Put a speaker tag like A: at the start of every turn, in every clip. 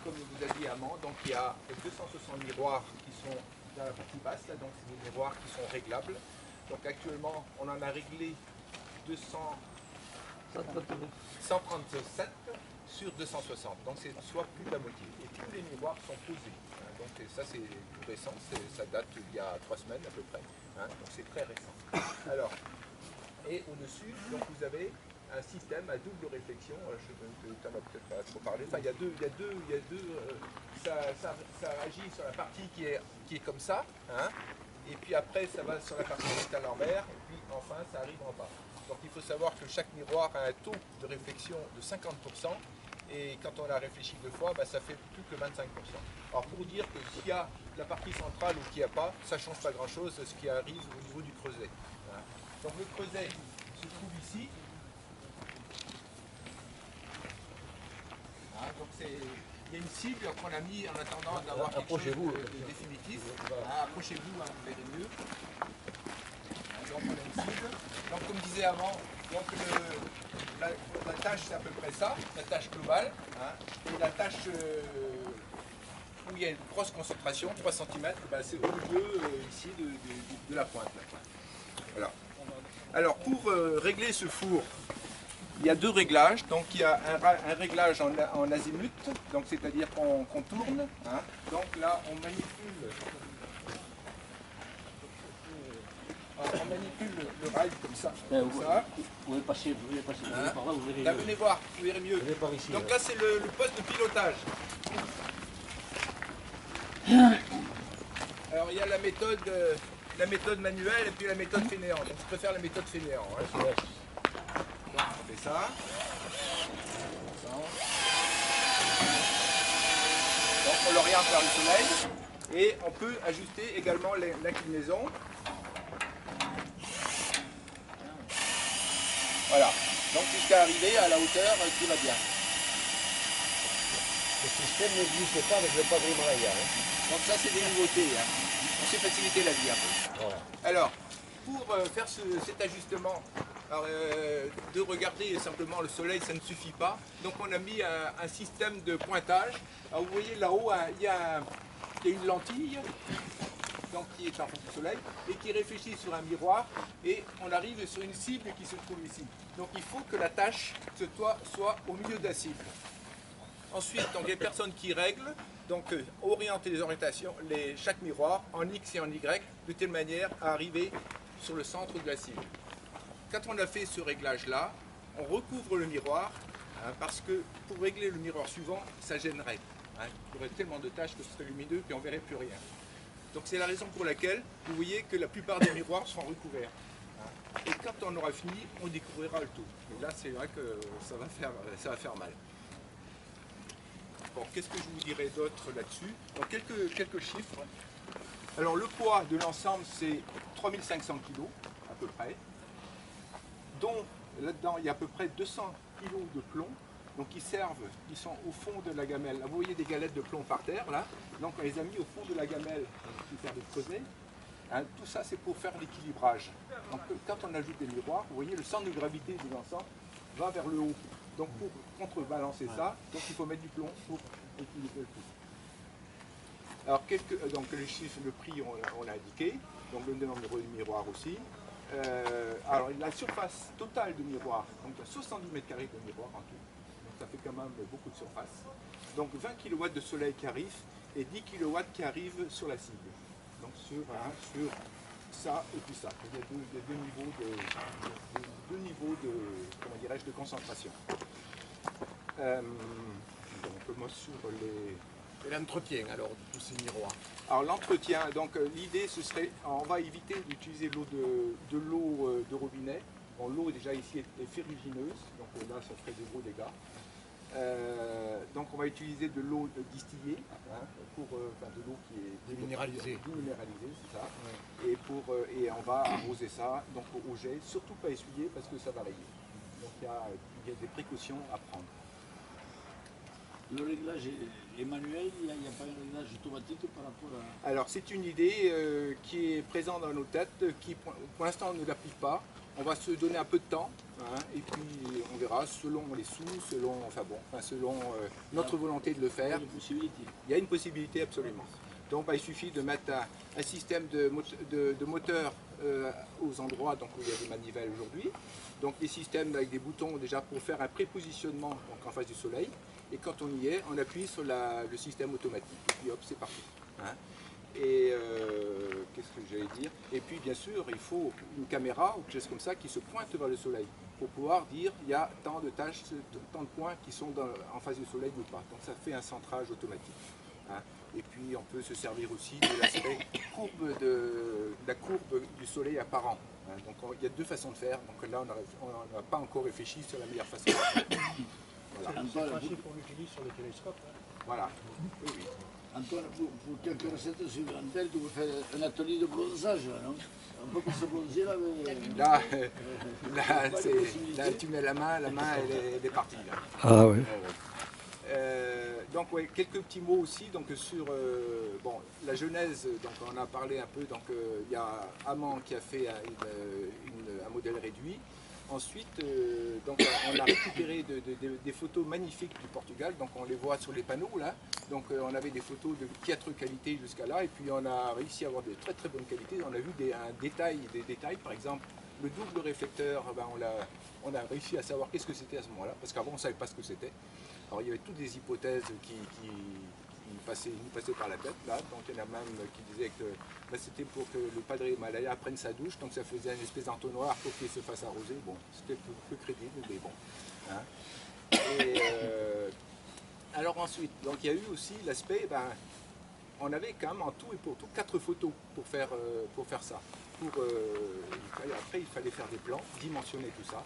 A: comme vous aviez avant, donc il y a 260 miroirs qui sont dans la partie basse, là, donc c'est des miroirs qui sont réglables. Donc actuellement, on en a réglé 137 sur 260, donc c'est soit plus de la moitié. Et tous les miroirs sont posés. Hein, donc ça c'est tout récent, ça date il y a 3 semaines à peu près. Hein, donc c'est très récent. Alors, et au-dessus, donc vous avez un système à double réflexion. Je ne t'en ai peut-être pas trop parlé. Enfin, il y a deux, ça agit sur la partie qui est comme ça. Hein, et puis après, ça va sur la partie qui est à l'envers. Et puis enfin, ça arrive en bas. Donc il faut savoir que chaque miroir a un taux de réflexion de 50%. Et quand on la réfléchit deux fois, bah, ça fait plus que 25%. Alors pour dire que s'il y a la partie centrale ou qu'il n'y a pas, ça ne change pas grand-chose de ce qui arrive au niveau du creuset. Hein. Donc le creuset se trouve ici. Hein, donc il y a une cible qu'on a mis en attendant d'avoir quelque chose de définitif. Hein, approchez-vous, hein, vous verrez mieux. Hein, donc on a une cible. Donc comme je disais avant, donc la tâche c'est à peu près ça, la tâche globale. Hein, et la tâche où il y a une grosse concentration, 3 cm, bah, c'est au milieu ici de la pointe. Là. Voilà. Alors pour régler ce four, il y a deux réglages. Donc il y a un réglage en azimut, donc c'est-à-dire qu'on tourne. Hein. Donc là on manipule le rail comme ça. Vous
B: pouvez passer
A: hein.
B: par là, vous verrez.
A: Là, venez voir, vous verrez mieux.
B: Ici,
A: donc là c'est le poste de pilotage. Alors il y a la méthode manuelle et puis la méthode fainéant. Donc je préfère la méthode fainéant. Hein. Donc, on fait ça. Donc on l'oriente vers le soleil et on peut ajuster également l'inclinaison. Voilà. Donc jusqu'à arriver à la hauteur qui va bien.
B: Le système n'existe pas avec le quadriment là. Hein.
A: Donc ça c'est des nouveautés. Hein. On sait faciliter la vie un peu. Voilà. Alors, pour faire cet ajustement, alors, de regarder simplement le soleil, ça ne suffit pas. Donc on a mis un système de pointage. Alors, vous voyez là-haut, il y a une lentille donc, qui est en face du soleil et qui réfléchit sur un miroir et on arrive sur une cible qui se trouve ici. Donc il faut que la tâche soit au milieu de la cible. Ensuite, donc, les personnes qui règlent, donc orienter les orientations, chaque miroir en X et en Y, de telle manière à arriver sur le centre de la cible. Quand on a fait ce réglage-là, on recouvre le miroir, hein, parce que pour régler le miroir suivant, ça gênerait. Hein, il y aurait tellement de tâches que ce serait lumineux puis on ne verrait plus rien. Donc c'est la raison pour laquelle vous voyez que la plupart des miroirs seront recouverts. Hein, et quand on aura fini, on découvrira le tout. Et là, c'est vrai que ça va faire mal. Bon, qu'est-ce que je vous dirais d'autre là-dessus? Donc quelques chiffres. Alors le poids de l'ensemble c'est 3500 kg à peu près, dont là-dedans il y a à peu près 200 kg de plomb, donc qui sont au fond de la gamelle. Là, vous voyez des galettes de plomb par terre là, donc on les a mis au fond de la gamelle qui sert de creuset. Hein, tout ça c'est pour faire l'équilibrage. Donc quand on ajoute des miroirs, vous voyez le centre de gravité de l'ensemble va vers le haut. Donc pour contrebalancer ça, donc il faut mettre du plomb pour équilibrer le tout. Alors donc les chiffres, le prix on l'a indiqué, donc le nombre de miroirs aussi. Alors la surface totale de miroir, donc 70 m² de miroir en tout, donc ça fait quand même beaucoup de surface. Donc 20 kW de soleil qui arrive et 10 kW qui arrivent sur la cible. Donc sur ça et puis ça. Il y a deux niveaux de, comment dirais-je, de concentration. Donc moi sur l'entretien alors de tous ces miroirs. Alors l'entretien, donc l'idée ce serait, on va éviter d'utiliser l'eau de l'eau de robinet. Bon, l'eau déjà ici est ferrugineuse, donc là ça ferait de gros dégâts. Donc on va utiliser de l'eau distillée, hein, de l'eau qui est déminéralisée, c'est ça. Ouais. Et on va arroser ça donc au jet, surtout pas essuyer parce que ça va rayer. Donc il y a des précautions à prendre.
B: Le réglage est manuel, il n'y a pas un réglage automatique par rapport à...
A: Alors c'est une idée qui est présente dans nos têtes, qui pour l'instant on ne l'applique pas. on va se donner un peu de temps, hein, et puis on verra selon les sous, selon notre volonté de le faire. Il y a une possibilité absolument. Donc il suffit de mettre un système de moteur aux endroits donc, où il y a des manivelles aujourd'hui. Donc des systèmes avec des boutons déjà pour faire un prépositionnement donc, en face du soleil. Et quand on y est, on appuie sur le système automatique. Et puis hop, c'est parti. Hein. Et qu'est-ce que j'allais dire? Et puis bien sûr, il faut une caméra ou quelque chose comme ça qui se pointe vers le soleil pour pouvoir dire il y a tant de tâches, tant de points qui sont en face du soleil ou pas. Donc ça fait un centrage automatique. Hein. Et puis on peut se servir aussi de l'aspect la courbe du soleil apparent. Hein. Donc il y a deux façons de faire. Donc là on n'a pas encore réfléchi sur la meilleure façon de faire. Voilà.
C: C'est pratique pour l'utiliser sur le télescope. Hein.
A: Voilà. Oui, oui.
B: Antoine, pour quelques recettes supplémentaires, tu veux faire un atelier de bronzage, non? On peut pas se bronzer là, mais...
A: Là, tu mets la main elle est partie. Là.
D: Ah oui.
A: Donc ouais, quelques petits mots aussi donc, sur bon, la genèse, donc on a parlé un peu, donc il y a Amand qui a fait un modèle réduit. Ensuite, donc, on a récupéré des photos magnifiques du Portugal, donc on les voit sur les panneaux là. Donc on avait des photos de piètre qualité jusqu'à là, et puis on a réussi à avoir de très très bonnes qualités. On a vu des détails, par exemple le double réflecteur, ben, on a réussi à savoir qu'est-ce que c'était à ce moment-là, parce qu'avant on ne savait pas ce que c'était. Alors il y avait toutes des hypothèses qui nous passaient par la tête là, donc il y en a même qui disaient que ben, c'était pour que le Padre Himalaya prenne sa douche, donc ça faisait une espèce d'entonnoir pour qu'il se fasse arroser. Bon, c'était peu crédible, mais bon. Hein. Et, alors ensuite, donc il y a eu aussi l'aspect, ben, on avait quand même en tout et pour tout 4 photos pour faire ça. Après il fallait faire des plans, dimensionner tout ça.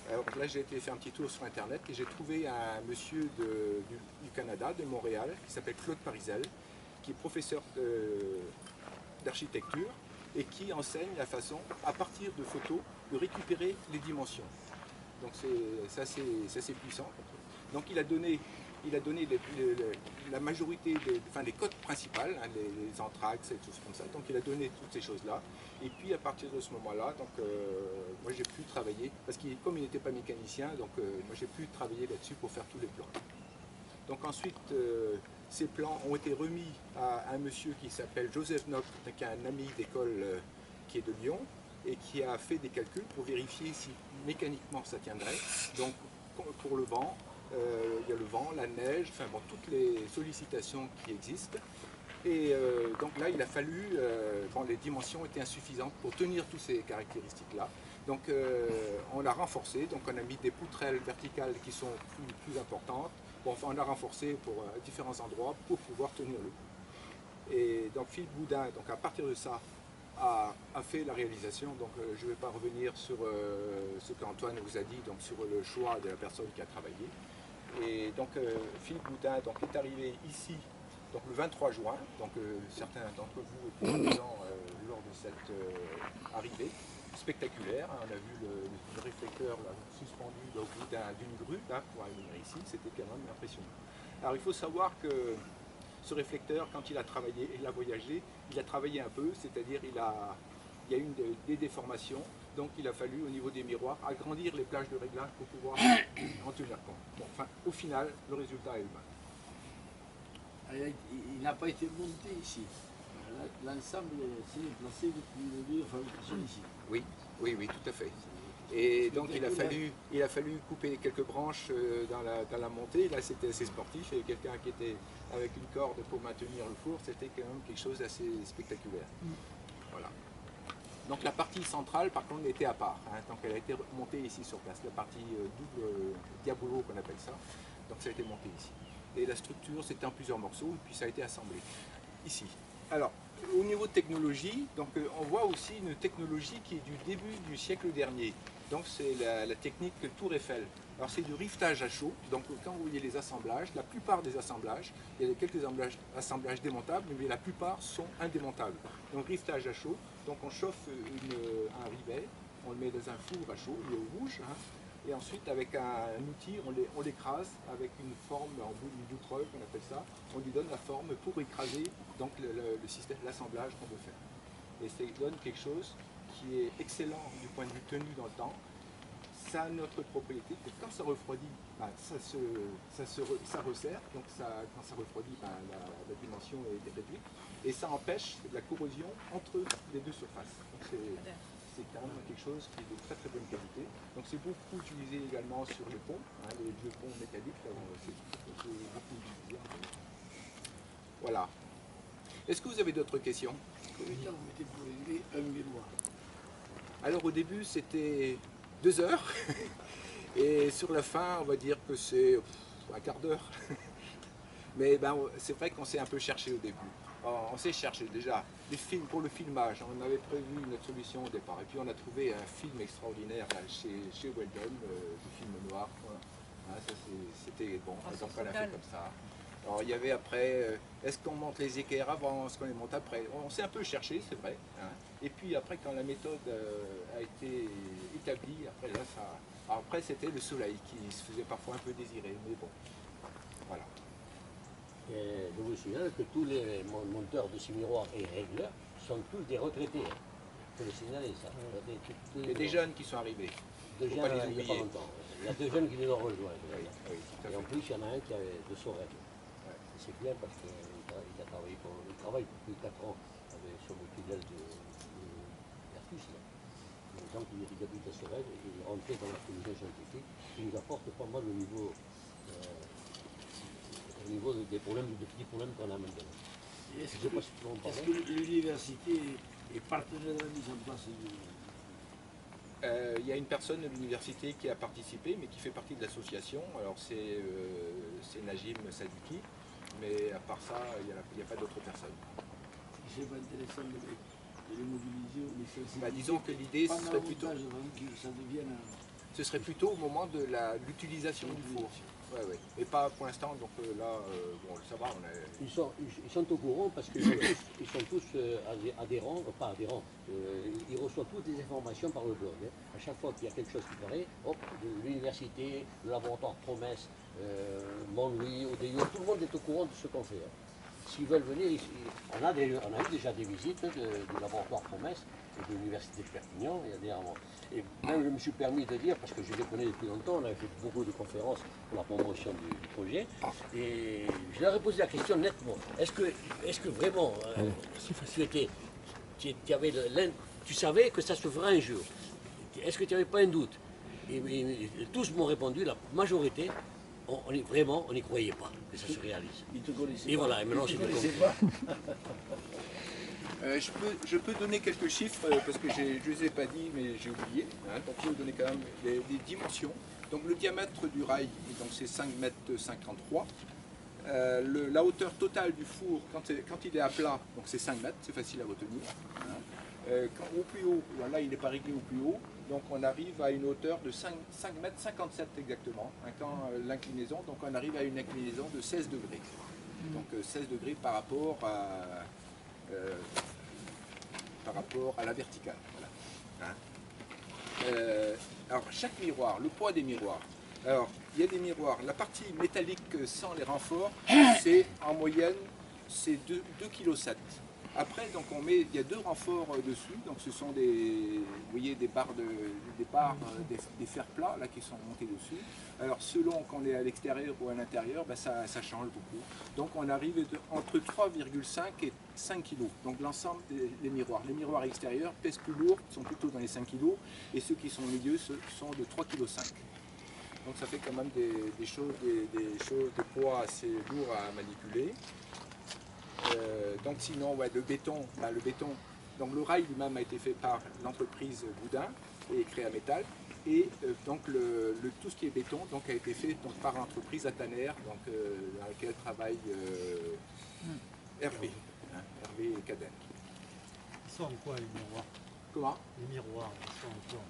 A: Alors là j'ai été faire un petit tour sur internet et j'ai trouvé un monsieur du Canada, de Montréal, qui s'appelle Claude Parizel, qui est professeur d'architecture et qui enseigne la façon, à partir de photos, de récupérer les dimensions. Donc c'est assez puissant. Donc il a donné la majorité des codes principales, hein, les anthrax et tout ça comme ça. Donc il a donné toutes ces choses-là. Et puis à partir de ce moment-là, donc moi j'ai pu travailler, parce que comme il n'était pas mécanicien, donc moi j'ai pu travailler là-dessus pour faire tous les plans. Donc ensuite, ces plans ont été remis à un monsieur qui s'appelle Joseph Nock, qui est un ami d'école qui est de Lyon, et qui a fait des calculs pour vérifier si mécaniquement ça tiendrait. Donc pour le vent, il y a le vent, la neige, enfin bon, toutes les sollicitations qui existent. Et donc là, il a fallu, bon, les dimensions étaient insuffisantes pour tenir toutes ces caractéristiques-là. Donc on a renforcé, donc on a mis des poutrelles verticales qui sont plus importantes. Bon, enfin, on a renforcé pour différents endroits pour pouvoir tenir le coup. Et donc Philippe Boudin, donc, à partir de ça, a fait la réalisation. Donc je ne vais pas revenir sur ce qu'Antoine vous a dit, donc sur le choix de la personne qui a travaillé. Et donc Philippe Boudin donc, est arrivé ici donc, le 23 juin, donc certains d'entre vous étaient présents lors de cette arrivée spectaculaire. Hein. On a vu le réflecteur là, suspendu au bout d'une grue là, pour venir ici, c'était quand même impressionnant. Alors il faut savoir que ce réflecteur, quand il a travaillé, il a voyagé, il a travaillé un peu, c'est-à-dire il y a eu des déformations, donc il a fallu au niveau des miroirs agrandir les plages de réglage pour pouvoir en tenir compte. Bon, enfin, au final, le résultat est le même.
B: Il n'a pas été monté ici. L'ensemble s'est déplacé depuis le lieu de fabrication ici.
A: Oui, oui, oui, tout à fait. Et donc il a fallu couper quelques branches dans la montée. Là c'était assez sportif, il y avait quelqu'un qui était avec une corde pour maintenir le four, c'était quand même quelque chose d'assez spectaculaire. Voilà. Donc la partie centrale par contre était à part, hein. Donc elle a été montée ici sur place, la partie double diabolo qu'on appelle ça, donc ça a été monté ici. Et la structure c'était en plusieurs morceaux et puis ça a été assemblé ici. Alors, au niveau de technologie, donc, on voit aussi une technologie qui est du début du siècle dernier. Donc c'est la technique Tour Eiffel. Alors c'est du rivetage à chaud, donc quand vous voyez les assemblages, la plupart des assemblages, il y a quelques assemblages démontables, mais la plupart sont indémontables. Donc rivetage à chaud, donc on chauffe un rivet, on le met dans un four à chaud, il est au rouge, hein, et ensuite avec un outil, on l'écrase avec une forme en bout d'une doutreuil qu'on appelle ça, on lui donne la forme pour écraser donc le système, l'assemblage qu'on veut faire. Et ça donne quelque chose qui est excellent du point de vue tenue dans le temps. Ça a notre propriété que quand ça refroidit, ben, ça resserre, donc quand ça refroidit, ben, la dimension est réduite, et ça empêche la corrosion entre les deux surfaces. C'est quand même quelque chose qui est de très très bonne qualité. Donc c'est beaucoup utilisé également sur les ponts, hein, les vieux ponts métalliques, c'est beaucoup utilisé. Voilà. Est-ce que vous avez d'autres questions?
B: Combien de temps vous mettez pour régler un miroir?
A: Alors au début c'était 2 heures, et sur la fin on va dire que c'est un quart d'heure. Mais ben, c'est vrai qu'on s'est un peu cherché au début. On s'est cherché déjà des films pour le filmage, on avait prévu une solution au départ, et puis on a trouvé un film extraordinaire là, chez Weldon, du film noir. Voilà. Hein, c'était bon, donc on l'a fait comme ça. Alors il y avait après, est-ce qu'on monte les équerres avant, est-ce qu'on les monte après? On s'est un peu cherché, c'est vrai. Hein. Et puis après, quand la méthode a été établie, après là, alors après c'était le soleil qui se faisait parfois un peu désirer, mais bon, voilà.
D: Et je vous signale que tous les monteurs de ces miroirs et régleurs sont tous des retraités. Il faut le signaler ça.
A: Il y a des jeunes qui sont arrivés.
D: Deux jeunes, il n'y a pas longtemps. Il y a 2 jeunes qui nous ont rejoints.
A: Oui,
D: et en plus, il y en a un qui est de Sorel. Ouais. C'est bien parce qu'il travaille depuis 4 ans avec son fidèle d'artiste. Donc il habite à Sorel et il est rentré dans la commission scientifique. Il nous apporte pas mal au niveau des petits problèmes qu'on a maintenant.
B: Est-ce que l'université est partenaire de la mise en place du...
A: Il y a une personne de l'université qui a participé, mais qui fait partie de l'association. Alors c'est Najim Sadiki, mais à part ça, il n'y a pas d'autres personnes.
B: Ce qui serait pas intéressant de les mobiliser, mais
A: disons que l'idée serait plutôt...
B: ça devienne...
A: Ce serait plutôt au moment de l'utilisation du four. Ouais, ouais. Et pas pour l'instant, donc là, bon, ça va.
D: Ils sont au courant parce qu'ils sont tous adhérents, pas adhérents, ils reçoivent toutes les informations par le blog. Hein. À chaque fois qu'il y a quelque chose qui paraît, hop, l'université, le laboratoire Promesse, Montlouis, ODIO, tout le monde est au courant de ce qu'on fait. Hein. S'ils veulent venir, on a eu déjà des visites du laboratoire Promesse et de l'université de Perpignan, et même je me suis permis de dire, parce que je les connais depuis longtemps, on a fait beaucoup de conférences pour la promotion du projet, et je leur ai posé la question nettement, est-ce que vraiment tu savais que ça se fera un jour? Est-ce que tu n'avais pas un doute? Et tous m'ont répondu, la majorité, on n'y croyait pas que ça se réalise.
B: Ils te connaissaient
D: et
B: pas.
D: Voilà, et maintenant
B: je
D: c'est
A: je peux donner quelques chiffres parce que je ne les ai pas dit mais j'ai oublié. Hein, donc je vais vous donner quand même des dimensions. Donc le diamètre du rail, c'est 5,53 m. La hauteur totale du four quand il est à plat, c'est 5 mètres, c'est facile à retenir. Hein. Au plus haut, là il n'est pas réglé au plus haut, donc on arrive à une hauteur de 5 mètres 57 exactement. Hein, quand l'inclinaison, donc on arrive à une inclinaison de 16 degrés. Donc 16 degrés par rapport à la verticale. Voilà. Hein. Alors chaque miroir, le poids des miroirs. Alors il y a des miroirs, la partie métallique sans les renforts, c'est en moyenne c'est 2,7 kg. Après donc il y a 2 renforts dessus, donc ce sont vous voyez des barres des fers plats là qui sont montés dessus. Alors selon qu'on est à l'extérieur ou à l'intérieur, ça change beaucoup. Donc on arrive entre 3,5 et 5 kg. Donc l'ensemble des miroirs. Les miroirs extérieurs pèsent plus lourd, sont plutôt dans les 5 kg, et ceux qui sont au milieu sont de 3,5 kg. Donc ça fait quand même des poids assez lourds à manipuler. Donc sinon, le béton, donc le rail lui-même a été fait par l'entreprise Boudin et Créa Métal, et donc tout ce qui est béton a été fait par l'entreprise Ataner, dans laquelle travaille Hervé, Hervé Caden.
C: Ils sont en quoi les miroirs?
A: Comment?
C: Les miroirs, ils sont en quoi?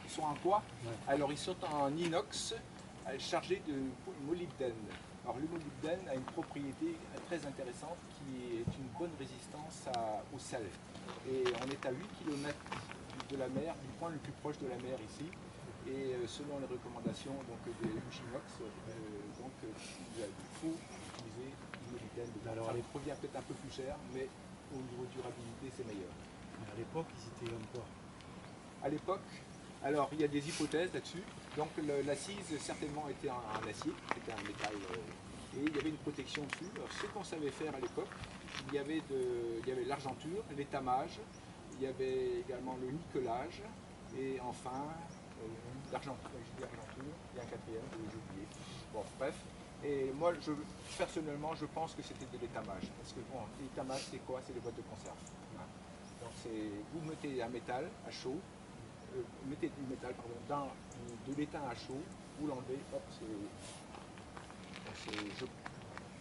A: Ils sont en quoi?
C: Ouais.
A: Alors ils sont en inox chargés de molybdène. Alors le molybdène a une propriété très intéressante qui est une bonne résistance au sel. Et on est à 8 km de la mer, du point le plus proche de la mer ici. Et selon les recommandations des Uchinox, il faut utiliser du molybdène. Alors ça provient peut-être un peu plus cher, mais au niveau durabilité c'est meilleur.
C: Mais à l'époque, ils étaient en quoi?
A: à l'époque, alors il y a des hypothèses là-dessus. Donc l'assise certainement était en acier, c'était un métal, et il y avait une protection dessus. Alors, ce qu'on savait faire à l'époque, il y avait l'argenture, l'étamage, il y avait également le niquelage, et enfin l'argenture, je dis argenture, il y a un quatrième, j'ai oublié. Bon, bref. Et moi, personnellement, je pense que c'était de l'étamage. Parce que bon, l'étamage, c'est quoi? C'est les boîtes de conserve. Hein. Donc vous mettez un métal à chaud, mettez du métal pardon, dans de l'étain à chaud, vous l'enlevez, hop,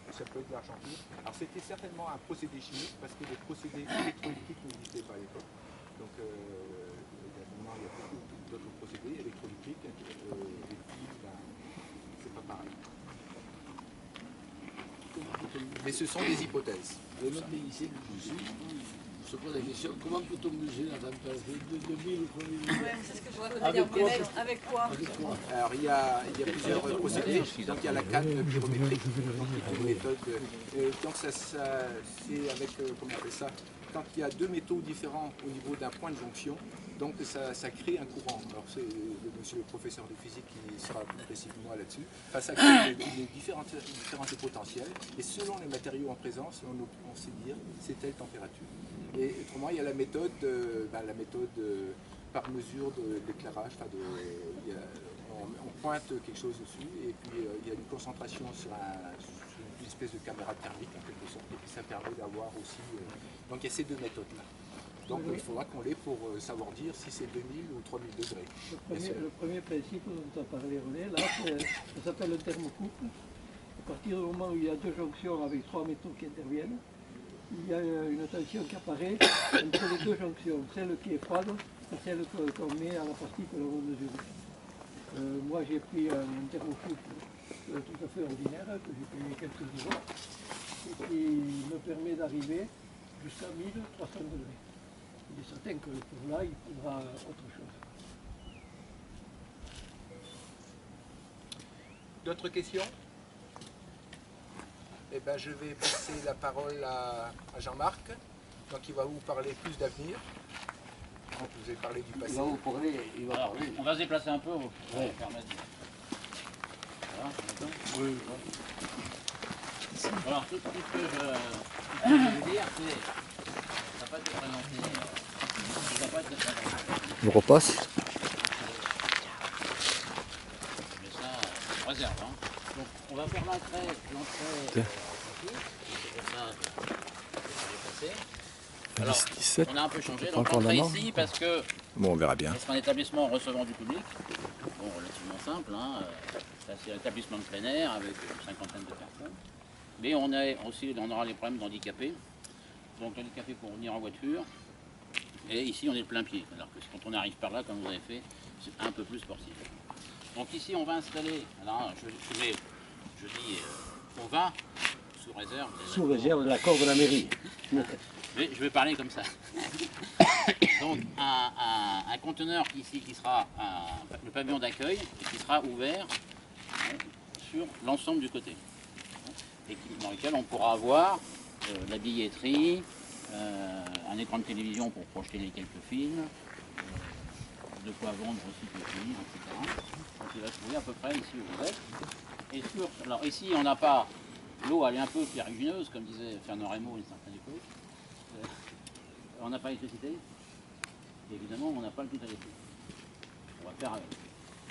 A: ça peut être de l'argenture. Alors c'était certainement un procédé chimique parce que les procédés électrolytiques n'existaient pas à l'époque. Donc maintenant il y a beaucoup d'autres procédés électrolytiques, les fils, c'est pas pareil. Mais ce sont des hypothèses.
B: Le mécanicien ici se pose la question, comment peut-on mesurer la température de 2000 ou 3000 degrés?
E: Ouais, c'est ce que je voudrais dire. Avec quoi?
A: Alors il y a plusieurs procédés. Donc il y a la canne pyrométrique, qui est une méthode. Donc ça c'est avec, comment on appelle ça, quand il y a deux métaux différents au niveau d'un point de jonction, donc ça crée un courant. Alors c'est monsieur le professeur de physique qui sera plus précis que moi là-dessus. Enfin, ça crée différentes potentiels et selon les matériaux en présence, on sait dire c'est telle température. Et autrement, il y a la méthode par mesure d'éclairage. On pointe quelque chose dessus et puis il y a une concentration sur une espèce de caméra thermique en quelque sorte et puis ça permet d'avoir aussi. Donc il y a ces deux méthodes-là. Donc il faudra qu'on l'ait pour savoir dire si c'est 2000 ou 3000 degrés.
F: Le premier principe dont tu as parlé, René, là, ça s'appelle le thermocouple. À partir du moment où il y a deux jonctions avec trois métaux qui interviennent, il y a une tension qui apparaît entre les deux jonctions, celle qui est froide et celle qu'on met à la partie que l'on veut mesurer. Moi j'ai pris un thermocouple tout à fait ordinaire, que j'ai payé quelques euros, et qui me permet d'arriver jusqu'à 1300 degrés. Il est certain que pour là, il faudra autre chose.
A: D'autres questions? Eh bien, je vais passer la parole à Jean-Marc, donc il va vous parler plus d'avenir. Donc vous avez parlé du passé.
D: Il va vous parler, il va parler.
G: On va se déplacer un peu, on va
D: Ouais.
G: permettre. Voilà,
D: Oui.
G: alors, tout ce que je veux vous dire, c'est ça va pas être présenté. Ça va pas être présenté.
H: Je repasse.
G: Mais ça, on réserve. Hein. Donc, on va faire l'entrée.
H: Tiens.
G: C'est pour ça que je vais passer. Alors,
H: 17.
G: on a un peu changé.
H: Pas
G: Donc,
H: encore
G: l'entrée
H: la norme.
G: ici, parce que
H: Bon, on verra bien.
G: c'est un établissement recevant du public. Bon, relativement simple. Hein. C'est un établissement de plein air avec une cinquantaine de personnes. Mais on aura les problèmes d'handicapés. Donc handicapés pour venir en voiture. Et ici on est le plein pied. Alors que quand on arrive par là, comme vous avez fait, c'est un peu plus sportif. Donc ici on va installer. Alors je dis on va sous réserve.
F: Sous réserve de l'accord de la mairie.
G: Je vais parler comme ça. Donc un conteneur ici qui sera le pavillon d'accueil qui sera ouvert sur l'ensemble du côté. Et dans lequel on pourra avoir la billetterie, un écran de télévision pour projeter les quelques films, de quoi vendre aussi quelques livres, etc. Donc il va se trouver à peu près ici où vous êtes. Et alors ici on n'a pas, l'eau elle est un peu ferrugineuse, comme disait Fernand Reynaud à une certaine époque. On n'a pas l'électricité, et évidemment on n'a pas le tout à l'électricité. On va faire avec.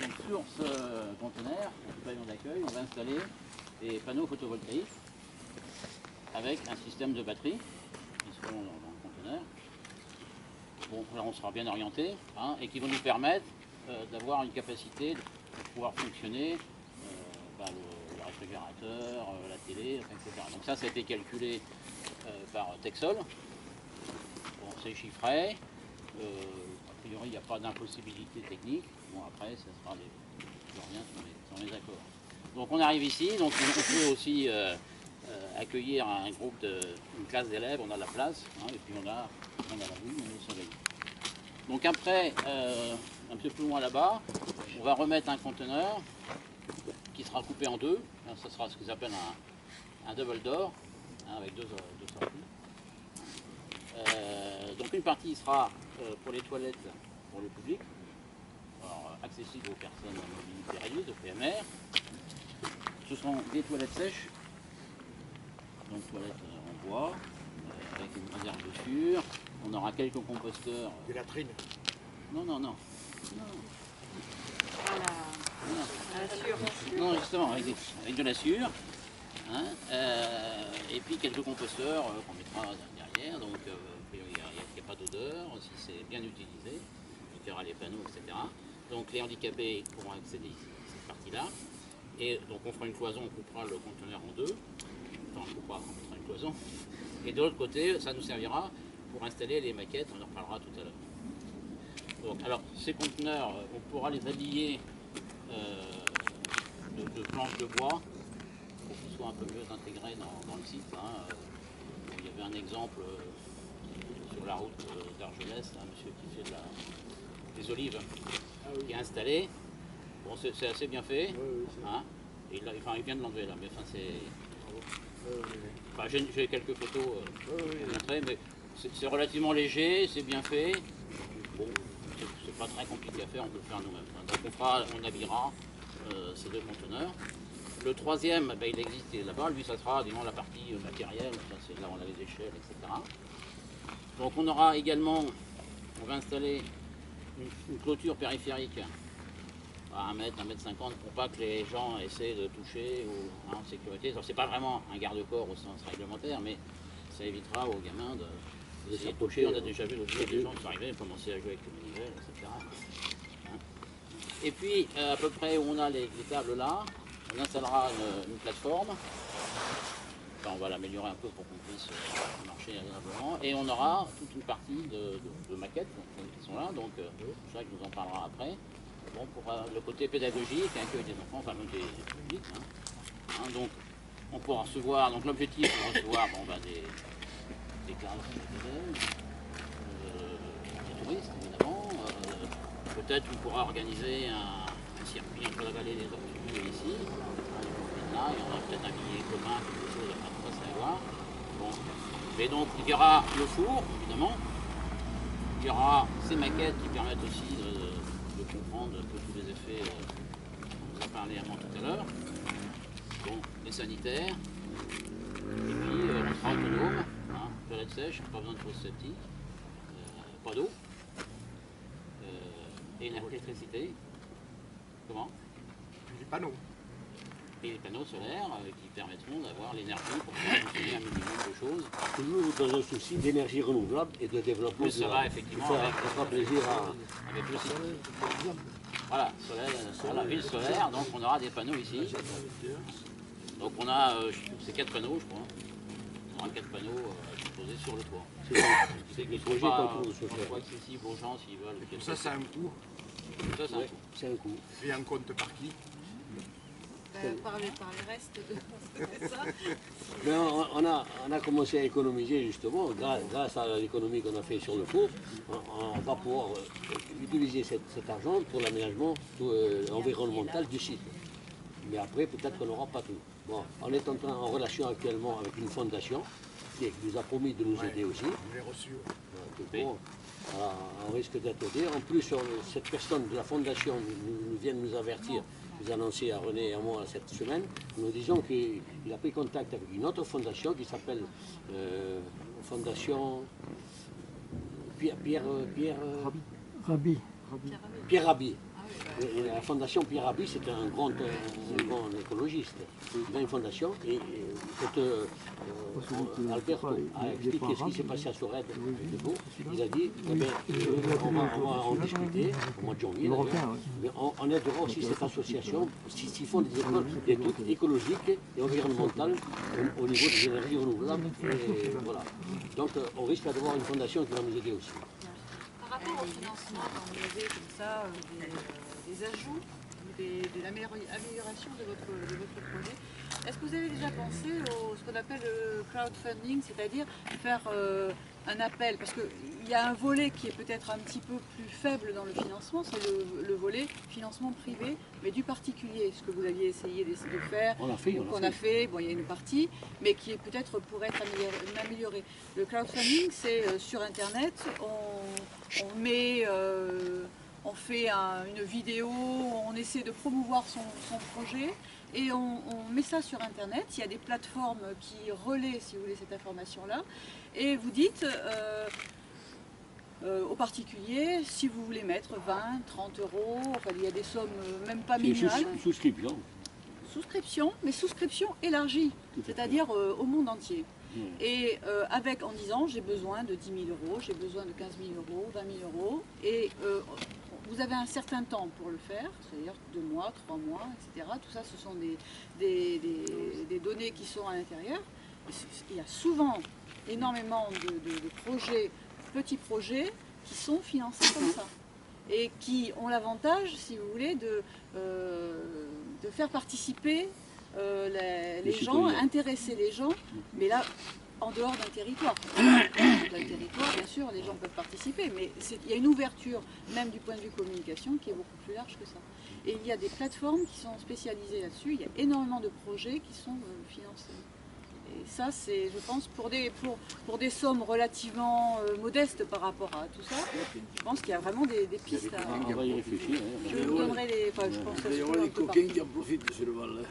G: Donc sur ce conteneur, ce pavillon d'accueil, on va installer des panneaux photovoltaïques avec un système de batterie qui seront dans le conteneur. Bon, là on sera bien orienté hein, et qui vont nous permettre d'avoir une capacité de pouvoir fonctionner le réfrigérateur, la télé, etc. Donc ça a été calculé par Texol. Bon, c'est chiffré. A priori, il n'y a pas d'impossibilité technique. Bon, après, ça sera je reviens sur les accords. Donc on arrive ici, donc on peut aussi accueillir un groupe une classe d'élèves, on a la place, hein, et puis on a la vue, on est au soleil. Donc après, un petit peu plus loin là-bas, on va remettre un conteneur qui sera coupé en deux. Hein, ça sera ce qu'ils appellent un double door, hein, avec deux sorties. Donc une partie sera pour les toilettes pour le public, alors, accessibles aux personnes à mobilité réduite, au PMR. Ce seront des toilettes sèches, donc toilettes en bois, avec une réserve de sûre. On aura quelques composteurs.
I: Des latrines.
G: Non.
E: À la sûre.
G: Non, justement, avec de la sûre. Hein, et puis quelques composteurs qu'on mettra derrière, donc il n'y a pas d'odeur, si c'est bien utilisé, il y aura les panneaux, etc. Donc les handicapés pourront accéder ici, à cette partie-là. Et donc on fera une cloison, on coupera le conteneur en deux. Enfin, on coupera, on mettra une cloison. Et de l'autre côté, ça nous servira pour installer les maquettes, on en reparlera tout à l'heure. Donc, alors, ces conteneurs, on pourra les habiller de planches de bois pour qu'ils soient un peu mieux intégrés dans le site. Hein. Il y avait un exemple sur la route d'Argelès, un monsieur qui fait des olives, qui est installé. Bon, c'est assez bien fait. Hein. Et il vient de l'enlever là, mais enfin c'est... Enfin, j'ai quelques photos à montrer, mais c'est relativement léger, c'est bien fait. Bon, c'est pas très compliqué à faire, on peut le faire nous-mêmes. Donc on habillera ces deux conteneurs. Le troisième, ben, il existe là-bas, lui ça sera disons, la partie matérielle, c'est là où on a les échelles, etc. Donc on aura également, on va installer une clôture périphérique à 1 mètre, 1 mètre 50 pour pas que les gens essaient de toucher ou en sécurité. C'est pas vraiment un garde-corps au sens réglementaire, mais ça évitera aux gamins d'essayer de toucher. On a déjà vu l'autre jour des gens qui sont arrivés, commencer à jouer avec les manivelles, etc. Hein. Et puis à peu près où on a les tables là, on installera une plateforme. Enfin, on va l'améliorer un peu pour qu'on puisse marcher agréablement. Et on aura toute une partie de maquettes qui sont là, donc Jacques nous en parlera après. Bon, pour le côté pédagogique, accueil des enfants, enfin même des publics. Hein, donc on pourra recevoir, donc l'objectif c'est de recevoir des classes, des touristes évidemment. Peut-être on pourra organiser un circuit entre la vallée des Tortues et ici. Là, il y aura peut-être un billet commun, quelque chose à savoir. Bon. Mais donc il y aura le four, évidemment. Il y aura ces maquettes qui permettent aussi de comprendre un peu tous les effets dont on vous a parlé avant tout à l'heure. Bon, les sanitaires. Et puis on sera autonome, hein, toilette sèche, pas besoin de choses septiques, pas d'eau, et l'électricité. Comment?
I: Les panneaux.
G: Et les panneaux solaires qui permettront d'avoir l'énergie pour pouvoir consommer un minimum de choses.
D: Toujours dans un souci d'énergie renouvelable et de développement.
G: Plus ça va effectivement
D: ça fera plaisir
G: avec le site. Voilà, sur la ville solaire, donc on aura des panneaux ici. Donc on a, c'est 4 panneaux je crois. On aura 4 panneaux posés sur le toit. C'est qu'ils ne sont pas accessibles aux gens s'ils veulent.
I: Tout ça, c'est un coût.
G: Ça, c'est un coût.
I: Et un compte par qui?
E: Par les restes de ça.
D: Mais on a commencé à économiser justement, grâce à l'économie qu'on a fait sur le four, on va pouvoir utiliser cet argent pour l'aménagement environnemental du site. Mais après, peut-être qu'on n'aura pas tout. Bon, on est en relation actuellement avec une fondation qui nous a promis de nous aider aussi.
I: On les reçus.
D: Bon, voilà, on risque d'être aidé. En plus, cette personne de la fondation vient de nous avertir, nous annoncer à René et à moi cette semaine, nous disons qu'il a pris contact avec une autre fondation qui s'appelle Fondation Pierre Rabhi. La fondation Pierre Rabhi, c'est un grand écologiste. Il a une fondation et Alberto a expliqué ce qui s'est passé à Sorède. Il a dit on va en discuter au mois de janvier. Mais on aidera aussi cette association s'ils font des trucs écologiques et environnementaux au niveau des énergies renouvelables. Et voilà. Donc on risque d'avoir une fondation qui va nous aider aussi.
E: Par rapport au financement, quand vous avez comme ça des ajouts, de l'amélioration de votre projet. Est-ce que vous avez déjà pensé au ce qu'on appelle le crowdfunding, c'est-à-dire faire un appel, parce qu'il y a un volet qui est peut-être un petit peu plus faible dans le financement, c'est le volet financement privé, mais du particulier, ce que vous aviez essayé de faire, qu'on a fait, bon, il y a une partie, mais qui est peut-être pourrait être améliorée. Le crowdfunding, c'est sur Internet, on fait une vidéo, on essaie de promouvoir son projet, et on met ça sur Internet. Il y a des plateformes qui relaient, si vous voulez, cette information-là. Et vous dites aux particuliers, si vous voulez mettre 20, 30 euros, enfin, il y a des sommes même pas minimales.
D: Souscription.
E: Souscription, mais souscription élargie, c'est-à-dire au monde entier. Et en disant, j'ai besoin de 10 000 euros, j'ai besoin de 15 000 euros, 20 000 euros, et vous avez un certain temps pour le faire, c'est-à-dire 2 mois, 3 mois, etc. Tout ça, ce sont des données qui sont à l'intérieur. Il y a souvent énormément de projets, petits projets, qui sont financés comme ça. Et qui ont l'avantage, si vous voulez, de faire participer les gens, intéresser les gens, mais là, en dehors d'un territoire. D'un territoire, bien sûr, les gens peuvent participer, mais il y a une ouverture, même du point de vue communication, qui est beaucoup plus large que ça. Et il y a des plateformes qui sont spécialisées là-dessus, il y a énormément de projets qui sont financés. Et ça, c'est, je pense, pour des sommes relativement modestes par rapport à tout ça, je pense qu'il y a vraiment des pistes à...
D: On va y réfléchir.
E: Je vous donnerai les... Enfin, je pense que
B: Il y aura les coquins qui en profitent sur le Val.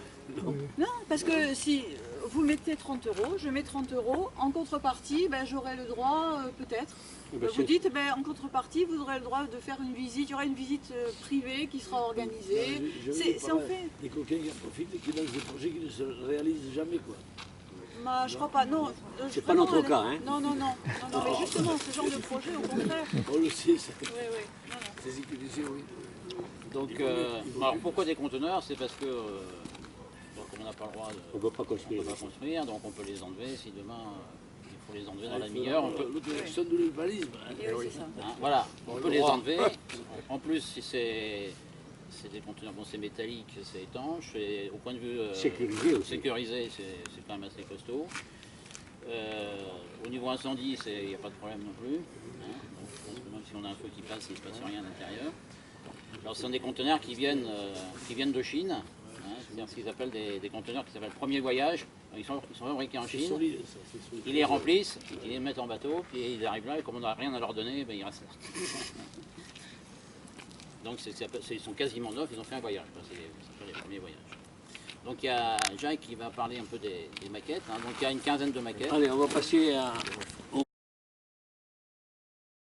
E: Non, parce que si vous mettez 30 euros, je mets 30 euros, en contrepartie, ben, j'aurai le droit, peut-être, vous dites, ben, en contrepartie, vous aurez le droit de faire une visite, il y aura une visite privée qui sera organisée. C'est en fait...
B: Des coquins qui en profitent et qui lancent des projets qui ne se réalisent jamais, quoi.
E: Je crois pas, non.
D: C'est pas notre cas, hein.
E: Non, mais justement, ce genre de projet, au contraire.
B: On le sait, ça.
E: Oui. Non.
B: C'est sécurisé, oui.
G: Donc, alors pourquoi des conteneurs? C'est parce que comme on n'a pas le droit
D: On ne peut pas construire.
G: Donc on peut les enlever si demain il faut les enlever dans la demi-heure.
B: L'autorisation de l'urbanisme.
G: Voilà, on peut les enlever. En plus, si c'est des conteneurs, bon, c'est métallique, c'est étanche, et au point de vue sécurisé, c'est quand même assez costaud. Au niveau incendie, il n'y a pas de problème non plus. Hein. Donc, même si on a un feu qui passe, il ne se passe rien à l'intérieur. Alors ce sont des conteneurs qui viennent de Chine, hein, c'est-à-dire ce qu'ils appellent des conteneurs qui s'appellent premier voyage. Ils sont fabriqués en Chine,
B: solide,
G: ils les remplissent, ils les mettent en bateau, puis ils arrivent là et comme on n'a rien à leur donner, ben, ils restent là. Donc ils sont quasiment neufs, ils ont fait un voyage, c'est les premiers voyages. Donc il y a Jacques qui va parler un peu des maquettes, hein. Donc il y a une quinzaine de maquettes.
D: Allez, on va passer à